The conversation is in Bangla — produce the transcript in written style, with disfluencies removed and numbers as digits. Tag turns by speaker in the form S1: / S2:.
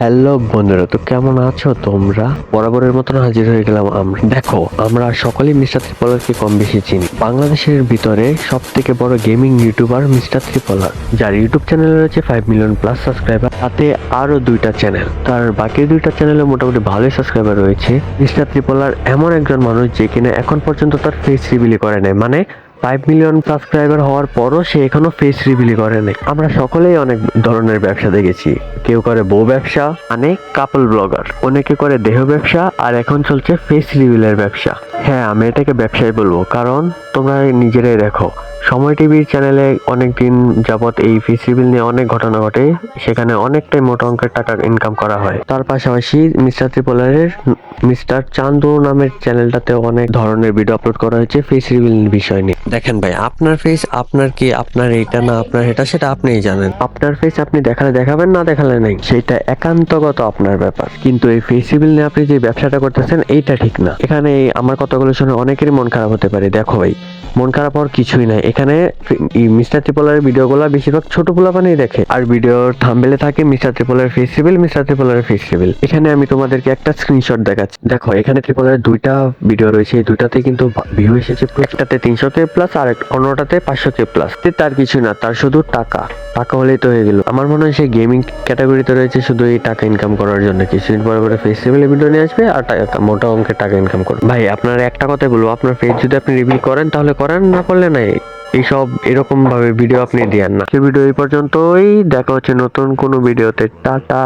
S1: হ্যালো বন্ধুরা, তো কেমন আছো তোমরা? বরাবরের মতন হাজির হয়ে গেলাম আমরা। দেখো, আমরা সকলেই মিস্টার ত্রিপলারকে কম বেশি চিনি। বাংলাদেশের ভিতরে সব থেকে বড় গেমিং ইউটিউবার মিস্টার ত্রিপলার, যার ইউটিউব চ্যানেল রয়েছে 5 মিলিয়ন প্লাস সাবস্ক্রাইবার, তাতে আরো দুইটা চ্যানেল। তার বাকি দুইটা চ্যানেলে মোটামুটি ভালোই সাবস্ক্রাইবার রয়েছে। মিস্টার ত্রিপলার এমন একজন মানুষ যে কিনা এখন পর্যন্ত তার ফেস রিভিলই করে নাই, মানে 5 মিলিয়ন সাবস্ক্রাইবার হওয়ার পরও সে এখনো ফেস রিভিল করে নাই। আমরা সকলেই অনেক ধরনের ব্যবসা দেখেছি। কেউ করে বউ ব্যবসা, মানে কাপল ব্লগার, অনেকে করে দেহ ব্যবসা, আর এখন চলছে ফেস রিভিলের ব্যবসা। হ্যাঁ, আমি এটাকে ব্যবসায় বলবো, কারণ তোমরা নিজেরাই দেখো, সময় টিভির চ্যানেলে অনেকদিন যাবত এই ফেস রিভিল নিয়ে অনেক ঘটনা ঘটে, সেখানে অনেকটাই মোটা অঙ্কের টাকা ইনকাম করা হয়। তার পাশাপাশি মিস্টার ত্রিপলারের মিস্টার চান্দু নামের চ্যানেলটাতে অনেক ধরনের ভিডিও আপলোড করা হয়েছে ফেস রিভিল বিষয় নিয়ে। দেখেন ভাই, আপনার ফেস আপনার কি, আপনার এইটা না আপনার এটা, সেটা আপনিই জানেন। আপনার ফেস আপনি দেখালে দেখাবেন, না দেখালে নাই, সেটা একান্তগত আপনার ব্যাপার। কিন্তু এই ফেস রিভিল নিয়ে আপনি যে ব্যবসাটা করতেছেন এইটা ঠিক না। এখানে আমার কথাগুলো শুনে অনেকেরই মন খারাপ হতে পারে। দেখো ভাই, মন খারাপ হওয়ার কিছুই নাই। এখানে মিস্টার ত্রিপলারের ভিডিওগুলো বেশিরভাগ ছোট পোলাপানই দেখে, আর ভিডিওর থাম্বনেলে থাকে মিস্টার ত্রিপলারের ফেস রিভিল, মিস্টার ত্রিপলারের ফেস রিভিল। এখানে আমি তোমাদেরকে একটা স্ক্রিনশট দেখাচ্ছি। দেখো, এখানে ত্রিপলারের দুইটা ভিডিও রয়েছে, এই দুইটাতে কিন্তু ভিউ এসেছে, একটাতে 300K প্লাস আর অন্যটাতে 500K প্লাস। তার কিছু না, তার শুধু টাকা টাকা হলেই তো হয়ে গেল। আমার মনে হয় সে গেমিং ক্যাটাগরিতে রয়েছে শুধু এই টাকা ইনকাম করার জন্য। কিছুদিন পরে পরে ফেস রিভিলের ভিডিও নিয়ে আসবে আর মোটা অঙ্কের টাকা ইনকাম করবে। ভাই, আপনার একটা কথাই বলবো, আপনার ফেস যদি আপনি রিভিল করেন তাহলে করেন, না করলে নাই। এইসব এরকম ভাবে ভিডিও আপনি দিয়েন না। ভিডিও এই পর্যন্তই, দেখা হচ্ছে নতুন কোনো ভিডিওতে। টাটা।